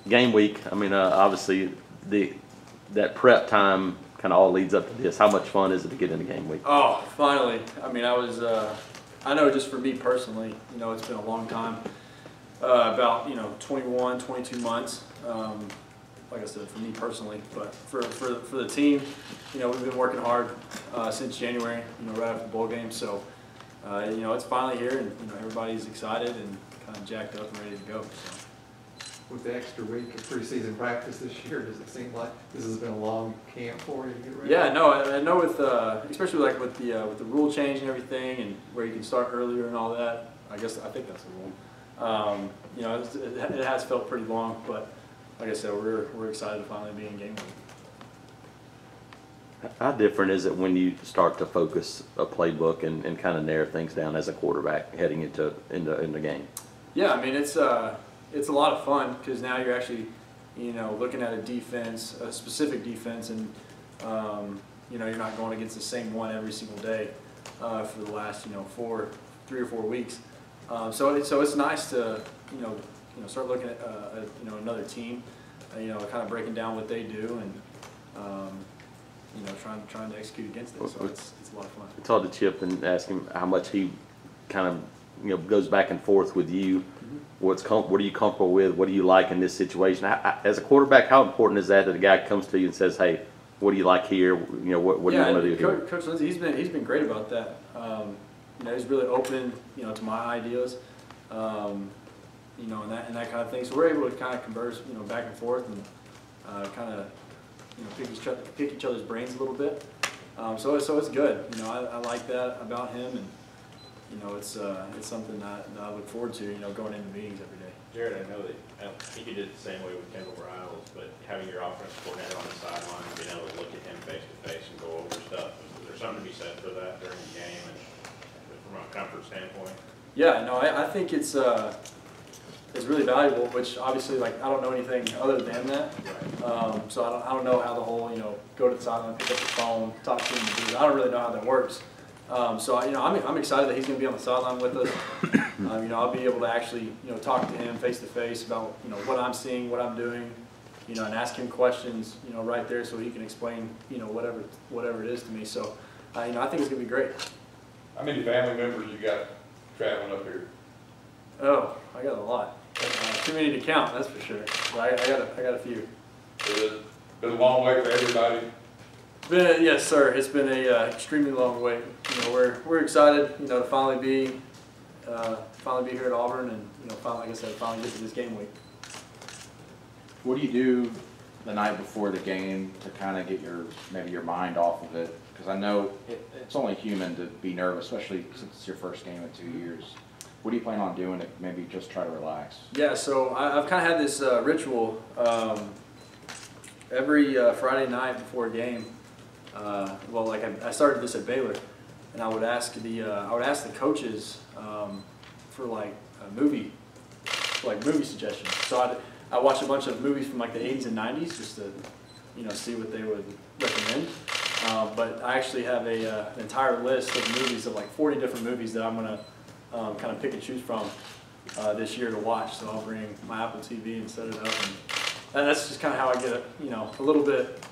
game week. I mean, obviously that prep time kind of all leads up to this. How much fun is it to get into game week? Oh, finally. I mean, I know just for me personally, it's been a long time, about, 21, 22 months, like I said, for me personally. But for the team, we've been working hard since January, right after the bowl game. So, it's finally here, and, everybody's excited and kind of jacked up and ready to go. So. With the extra week of preseason practice this year, does it seem like this has been a long camp for you to get ready? Yeah, no, I know with especially like with the rule change and everything, and where you can start earlier and all that. I think that's the rule. It has felt pretty long, but like I said, we're excited to finally be in game week. How different is it when you start to focus a playbook and kind of narrow things down as a quarterback heading into the game? Yeah, I mean it's a lot of fun because now you're actually looking at a defense, a specific defense, and you're not going against the same one every single day for the last 3 or 4 weeks. So it's nice to start looking at another team, kind of breaking down what they do and trying to execute against it. So it's a lot of fun. I talked to Chip and asked him how much he kind of goes back and forth with you. Mm-hmm. What are you comfortable with? What do you like in this situation? As a quarterback, how important is that a guy comes to you and says, "Hey, what do you like here? What do you want to do here?" Coach Lindsey, he's been great about that. He's really open, to my ideas, and that kind of thing. So we're able to kind of converse, back and forth, and kind of, pick each other's brains a little bit. So it's good. I like that about him, and it's something that I look forward to. Going into meetings every day. Jarrett, I know that I think you did it the same way with Kendall Briles, but having your offensive coordinator on the sideline and being able to look at him face to face and go over stuff, is there something to be said for that during the game and from a comfort standpoint? Yeah, no, I think it's really valuable. Which obviously, I don't know anything other than that. Right. So I don't know how the whole go to the sideline, pick up the phone, talk to him. I don't really know how that works. So I'm excited that he's going to be on the sideline with us. I'll be able to actually talk to him face to face about what I'm seeing, what I'm doing, and ask him questions right there so he can explain whatever it is to me. So I think it's going to be great. How many family members you got traveling up here? Oh, I got a lot. Too many to count, that's for sure. But I got a few. It's been a long way for everybody. Yes, sir. It's been a extremely long wait. We're excited, to finally be here at Auburn, and finally, like I said, finally get to this game week. What do you do the night before the game to kind of get maybe your mind off of it? Because I know it's only human to be nervous, especially since it's your first game in 2 years. What do you plan on doing to maybe just try to relax? Yeah, so I've kind of had this ritual every Friday night before a game. I started this at Baylor, and I would ask the coaches for movie suggestions. So I watched a bunch of movies from the 80s and 90s just to see what they would recommend. But I actually have an entire list of movies of 40 different movies that I'm gonna kind of pick and choose from this year to watch. So I'll bring my Apple TV and set it up, and that's just kind of how I get a little bit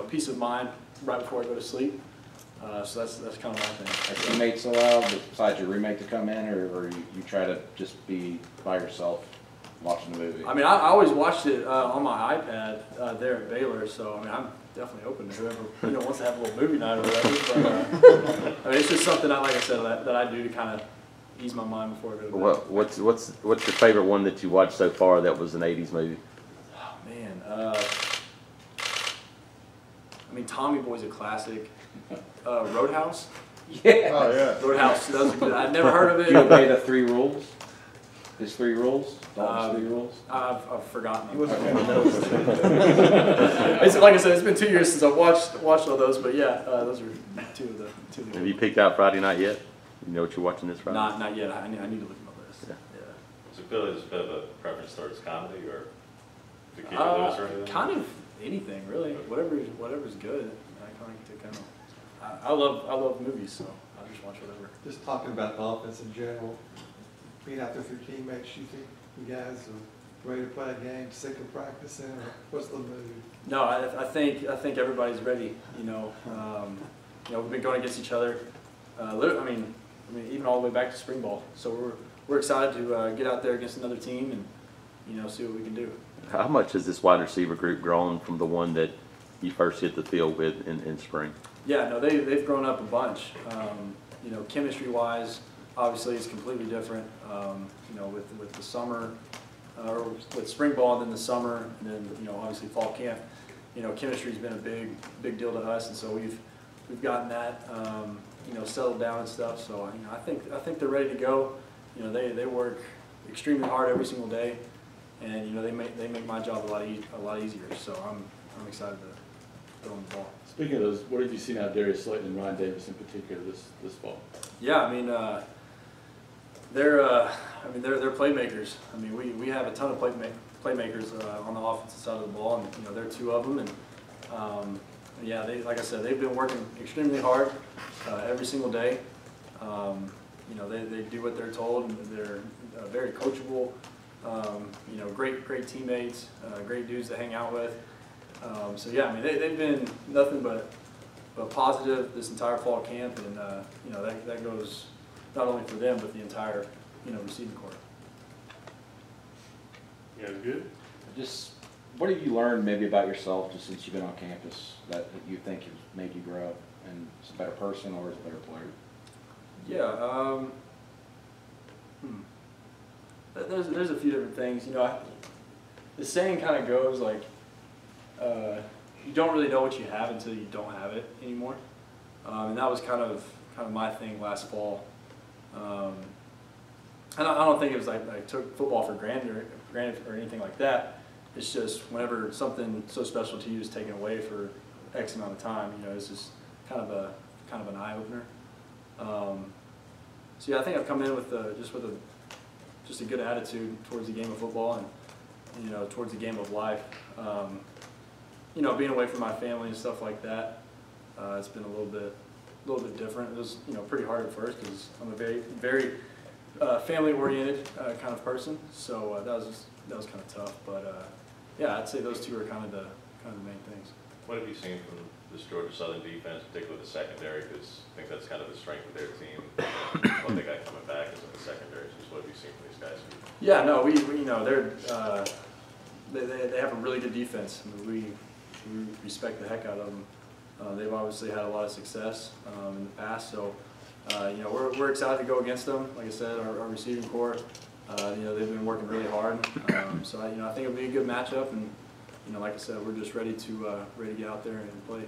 peace of mind right before I go to sleep. So that's kind of my thing. Are teammates allowed, besides your roommate, to come in, or you try to just be by yourself watching the movie? I mean, I always watched it on my iPad there at Baylor, so I mean, I'm definitely open to whoever wants to have a little movie night or whatever. But it's just something like I said, that I do to kind of ease my mind before I go to bed. What's your favorite one that you watched so far that was an '80s movie? Oh man, I mean, Tommy Boy's a classic. Roadhouse. Yeah. Oh, yeah. Roadhouse. That was good. I'd never heard of it. Do you obey the 3 rules? There's 3 rules? Dalton's 3 rules? I've forgotten them. He wasn't one of those. It's, like I said, it's been 2 years since I've watched all those, but yeah, those are two of the. Have you picked out Friday night yet? You know what you're watching this Friday? Not yet. I need to look at my list. Yeah. So Phil, is a bit of a preference towards comedy or to keep it loose or anything? Kind of anything really. Whatever's good. I love movies, so I just watch whatever. Just talking about the offense in general, being out there with your teammates, you think you guys Ready to play a game, sick of practicing, or what's the mood? No, I think everybody's ready. We've been going against each other. I mean, even all the way back to spring ball. So we're excited to get out there against another team and see what we can do. How much has this wide receiver group grown from the one that you first hit the field with in spring? Yeah, no, they've grown up a bunch. Chemistry-wise, obviously it's completely different. With the summer, or with spring ball and then the summer, and then obviously fall camp. Chemistry's been a big deal to us, and so we've gotten that settled down and stuff. So I think they're ready to go. They work extremely hard every single day, and they make my job a lot easier. So I'm excited to throw in the ball. Speaking of those, what have you seen out of Darius Slayton and Ryan Davis in particular this fall? Yeah, I mean, they're playmakers. I mean, we have a ton of playmakers on the offensive side of the ball, and they're two of them. And yeah, like I said, they've been working extremely hard every single day. They do what they're told, and they're very coachable. Great teammates, great dudes to hang out with. So yeah, I mean, they've been nothing but positive this entire fall camp, and that goes not only for them but the entire receiving corps. Yeah, good. Just, what have you learned maybe about yourself just since you've been on campus that you think has made you grow and as a better person or as a better player? Yeah, there's a few different things. The saying kind of goes like, you don't really know what you have until you don't have it anymore, and that was kind of my thing last fall. I don't think it was like I took football for granted or anything like that. It's just whenever something so special to you is taken away for X amount of time, it's just kind of an eye opener. So yeah, I think I've come in with just a good attitude towards the game of football and towards the game of life. Being away from my family and stuff like that, it's been a little bit different. It was pretty hard at first because I'm a very family-oriented kind of person. So that was kind of tough. But yeah, I'd say those two are kind of the main things. What have you seen from this Georgia Southern defense, particularly the secondary? Because I think that's kind of the strength of their team. What they got coming back is in the secondary. Just what have you seen from these guys? Yeah, no, they have a really good defense. I mean, we respect the heck out of them. They've obviously had a lot of success in the past, so we're excited to go against them. Like I said, our receiving corps, they've been working really hard. So I think it'll be a good matchup, and like I said, we're just ready to get out there and play.